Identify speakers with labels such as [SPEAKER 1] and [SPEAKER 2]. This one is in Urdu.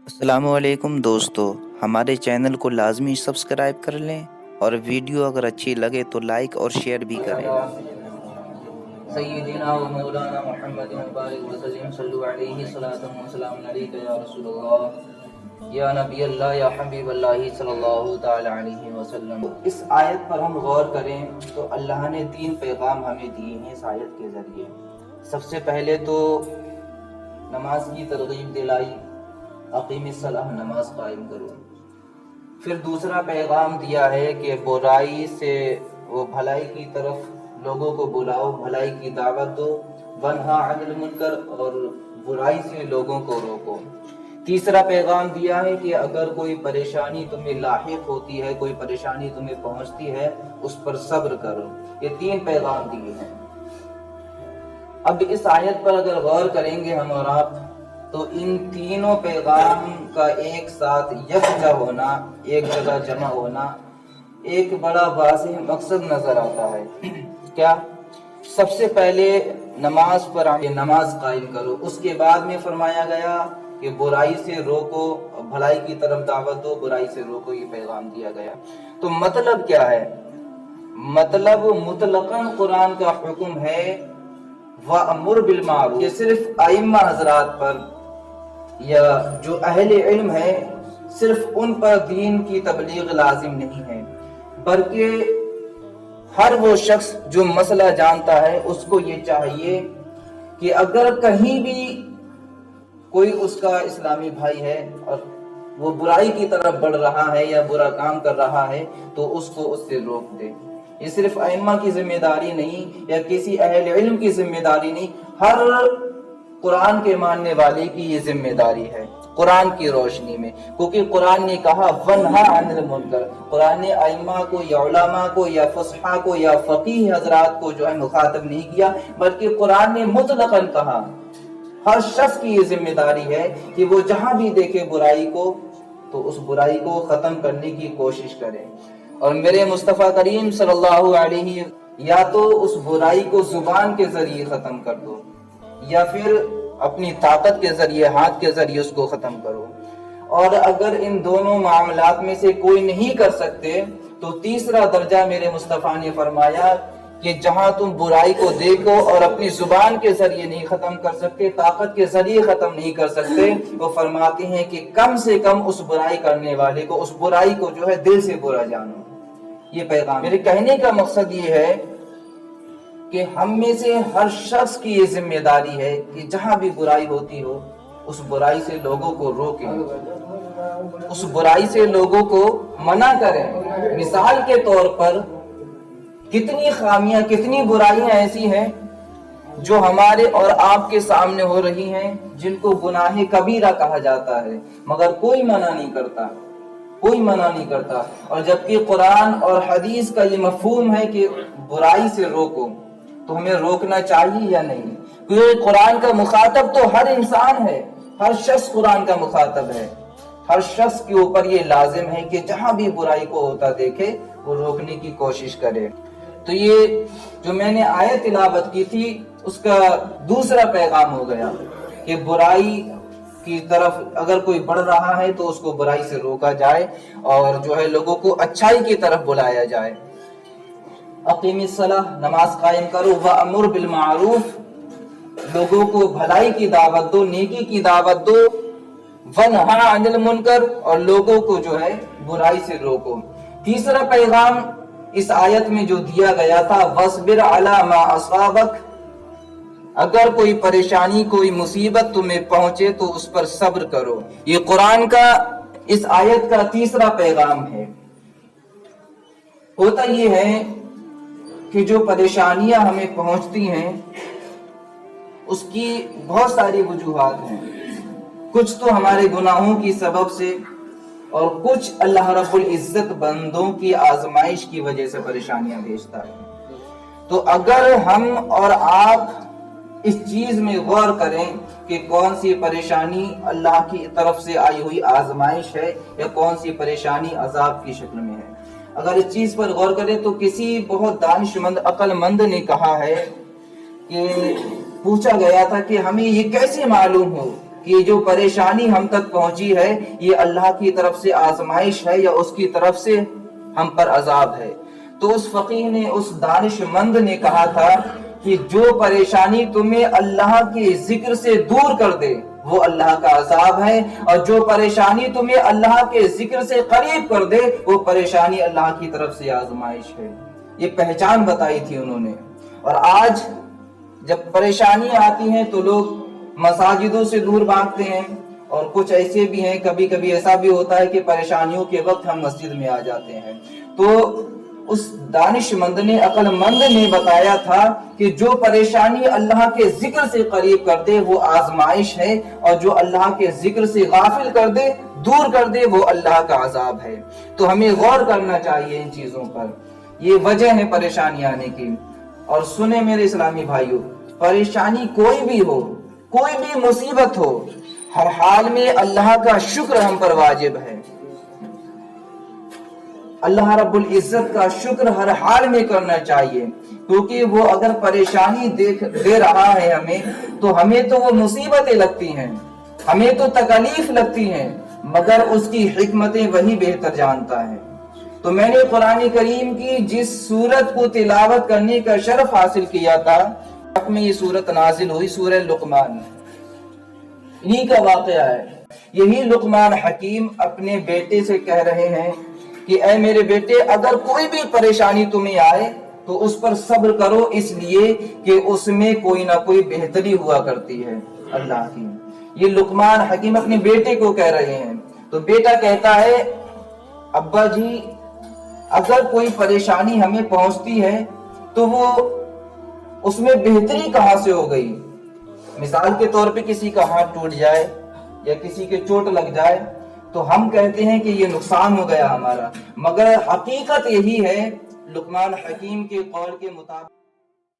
[SPEAKER 1] السلام علیکم دوستو، ہمارے چینل کو لازمی سبسکرائب کر لیں اور ویڈیو اگر اچھی لگے تو لائک اور شیئر بھی کریں۔
[SPEAKER 2] سیدنا و مولانا محمد مبارک وسلم صلو علیہ صلاۃ و سلام علیک یا رسول اللہ یا نبی اللہ یا حبیب اللہ صلی اللہ تعالی علیہ وسلم۔ اس آیت پر ہم غور کریں تو اللہ نے 3 پیغام ہمیں دیے ہیں اس آیت کے ذریعے۔ سب سے پہلے تو نماز کی ترغیب دلائی، اقیم الصلاۃ، نماز قائم کرو۔ پھر دوسرا پیغام دیا ہے کہ برائی سے وہ بھلائی کی طرف لوگوں کو بلاؤ، بھلائی کی دعوت دو، ونہا عن المنکر، اور برائی سے لوگوں کو روکو۔ تیسرا پیغام دیا ہے کہ اگر کوئی پریشانی تمہیں لاحق ہوتی ہے، کوئی پریشانی تمہیں پہنچتی ہے، اس پر صبر کرو۔ یہ 3 پیغام دیے ہیں۔ اب اس آیت پر اگر غور کریں گے ہم اور آپ تو ان تینوں پیغام کا ایک ساتھ یکجا ہونا، ایک جگہ جمع ہونا، ایک بڑا واضح مقصد نظر آتا ہے۔ کیا؟ سب سے پہلے نماز پر نماز قائم کرو، اس کے بعد میں فرمایا گیا کہ برائی سے روکو، بھلائی کی طرف دعوت دو، برائی سے روکو، یہ پیغام دیا گیا۔ تو مطلب کیا ہے؟ مطلب مطلقاً قرآن کا حکم ہے وَأَمُرْ بِالْمَعْرُوفِ، یہ صرف ائمہ حضرات پر یا جو اہل علم ہے صرف ان پر دین کی تبلیغ لازم نہیں ہے، بلکہ ہر وہ شخص جو مسئلہ جانتا ہے اس کو یہ چاہیے کہ اگر کہیں بھی کوئی اس کا اسلامی بھائی ہے اور وہ برائی کی طرف بڑھ رہا ہے یا برا کام کر رہا ہے تو اس کو اس سے روک دے۔ یہ صرف ائمہ کی ذمہ داری نہیں یا کسی اہل علم کی ذمہ داری نہیں، ہر قرآن کے ماننے والے کی یہ ذمہ داری ہے قرآن کی روشنی میں، کیونکہ قرآن نے کہا وَنْہَا عَنِ الْمُنْکَرِ، قرآن نے ائمہ کو یا علماء کو یا فصحاء کو یا فقیہ حضرات کو جو ہے مخاطب نہیں کیا، بلکہ قرآن نے مطلقاً کہا ہر شخص کی یہ ذمہ داری ہے کہ وہ جہاں بھی دیکھے برائی کو تو اس برائی کو ختم کرنے کی کوشش کرے۔ اور میرے مصطفیٰ کریم صلی اللہ علیہ یا تو اس برائی کو زبان کے ذریعے ختم کر دو یا پھر اپنی طاقت کے ذریعے، ہاتھ کے ذریعے اس کو ختم کرو، اور اگر ان دونوں معاملات میں سے کوئی نہیں کر سکتے تو تیسرا درجہ میرے مصطفیٰ نے فرمایا کہ جہاں تم برائی کو دیکھو اور اپنی زبان کے ذریعے نہیں ختم کر سکتے، طاقت کے ذریعے ختم نہیں کر سکتے، وہ فرماتے ہیں کہ کم سے کم اس برائی کرنے والے کو، اس برائی کو جو ہے دل سے برا جانو۔ یہ پیغام میرے کہنے کا مقصد یہ ہے کہ ہم میں سے ہر شخص کی یہ ذمہ داری ہے کہ جہاں بھی برائی ہوتی ہو اس برائی سے لوگوں کو روکیں، اس برائی سے لوگوں کو منع کریں۔ مثال کے طور پر کتنی خامیاں، کتنی برائیاں ایسی ہیں جو ہمارے اور آپ کے سامنے ہو رہی ہیں جن کو گناہ کبیرہ کہا جاتا ہے، مگر کوئی منع نہیں کرتا، کوئی منع نہیں کرتا، اور جبکہ قرآن اور حدیث کا یہ مفہوم ہے کہ برائی سے روکو، تو ہمیں روکنا چاہیے یا نہیں؟ کیونکہ قرآن کا مخاطب تو ہر انسان ہے، ہر شخص قرآن کا مخاطب ہے، ہر شخص کے اوپر یہ لازم ہے کہ جہاں بھی برائی کو ہوتا دیکھے وہ روکنے کی کوشش کرے۔ تو یہ جو میں نے آیت تلاوت کی تھی اس کا دوسرا پیغام ہو گیا کہ برائی کی طرف اگر کوئی بڑھ رہا ہے تو اس کو برائی سے روکا جائے اور جو ہے لوگوں کو اچھائی کی طرف بلایا جائے۔ اقیم الصلاۃ، نماز قائم کرو، وَأَمُرْ بِالْمَعْرُوفِ، لوگوں کو بھلائی کی دعوت دو، نیکی کی دعوت دو، وَنْہَا عَنِ الْمُنْکَرِ، اور لوگوں کو جو ہے برائی سے روکو۔ تیسرا پیغام اس آیت میں جو دیا گیا تھا وَاصْبِرْ عَلَىٰ مَا أَصَابَكَ، اگر کوئی پریشانی، کوئی مصیبت تمہیں پہنچے تو اس پر صبر کرو۔ یہ قرآن کا اس آیت کا تیسرا پیغام ہے۔ ہوتا یہ ہے کہ جو پریشانیاں ہمیں پہنچتی ہیں اس کی بہت ساری وجوہات ہیں، کچھ تو ہمارے گناہوں کی سبب سے اور کچھ اللہ رب العزت بندوں کی آزمائش کی وجہ سے پریشانیاں بھیجتا ہے۔ تو اگر ہم اور آپ اس چیز میں غور کریں کہ کون سی پریشانی اللہ کی طرف سے آئی ہوئی آزمائش ہے یا کون سی پریشانی عذاب کی شکل میں ہے، اگر اس چیز پر غور کریں تو کسی بہت دانش مند، عقل مند نے کہا ہے کہ پوچھا گیا تھا کہ ہمیں یہ کیسے معلوم ہو کہ جو پریشانی ہم تک پہنچی ہے یہ اللہ کی طرف سے آزمائش ہے یا اس کی طرف سے ہم پر عذاب ہے۔ تو اس فقیہ نے، اس دانش مند نے کہا تھا کہ جو پریشانی تمہیں اللہ کے ذکر سے دور کر دے وہ اللہ کا عذاب ہے، اور جو پریشانی تمہیں اللہ کے ذکر سے قریب کر دے وہ پریشانی اللہ کی طرف سے آزمائش ہے۔ یہ پہچان بتائی تھی انہوں نے۔ اور آج جب پریشانیاں آتی ہیں تو لوگ مساجدوں سے دور بھاگتے ہیں، اور کچھ ایسے بھی ہیں، کبھی کبھی ایسا بھی ہوتا ہے کہ پریشانیوں کے وقت ہم مسجد میں آ جاتے ہیں۔ تو اس دانش مند نے، عقل مند نے بتایا تھا کہ جو پریشانی اللہ کے ذکر سے قریب کر دے وہ آزمائش ہے، اور جو اللہ کے ذکر سے غافل کر دے، دور کر دے، وہ اللہ کا عذاب ہے۔ تو ہمیں غور کرنا چاہیے ان چیزوں پر۔ یہ وجہ ہے پریشانی آنے کی۔ اور سنیں میرے اسلامی بھائیوں، پریشانی کوئی بھی ہو، کوئی بھی مصیبت ہو، ہر حال میں اللہ کا شکر ہم پر واجب ہے۔ اللہ رب العزت کا شکر ہر حال میں کرنا چاہیے، کیونکہ وہ اگر پریشانی دے رہا ہے ہمیں، تو ہمیں تو وہ مصیبتیں لگتی ہیں، ہمیں تو تکلیف لگتی ہیں، مگر اس کی حکمتیں وہی بہتر جانتا ہے۔ تو میں نے قرآن کریم کی جس سورت کو تلاوت کرنے کا شرف حاصل کیا تھا، میں یہ سورت نازل ہوئی، سورہ لقمان، انہی کا واقعہ ہے۔ یہی لقمان حکیم اپنے بیٹے سے کہہ رہے ہیں کہ اے میرے بیٹے، اگر کوئی بھی پریشانی تمہیں آئے تو اس پر صبر کرو، اس لیے کہ اس میں کوئی نہ کوئی بہتری ہوا کرتی ہے اللہ کی۔ یہ لقمان حکیم اپنے بیٹے کو کہہ رہے ہیں۔ تو بیٹا کہتا ہے، ابا جی اگر کوئی پریشانی ہمیں پہنچتی ہے تو وہ اس میں بہتری کہاں سے ہو گئی؟ مثال کے طور پہ کسی کا ہاتھ ٹوٹ جائے یا کسی کے چوٹ لگ جائے تو ہم کہتے ہیں کہ یہ نقصان ہو گیا ہمارا، مگر حقیقت یہی ہے لقمان حکیم کے قول کے مطابق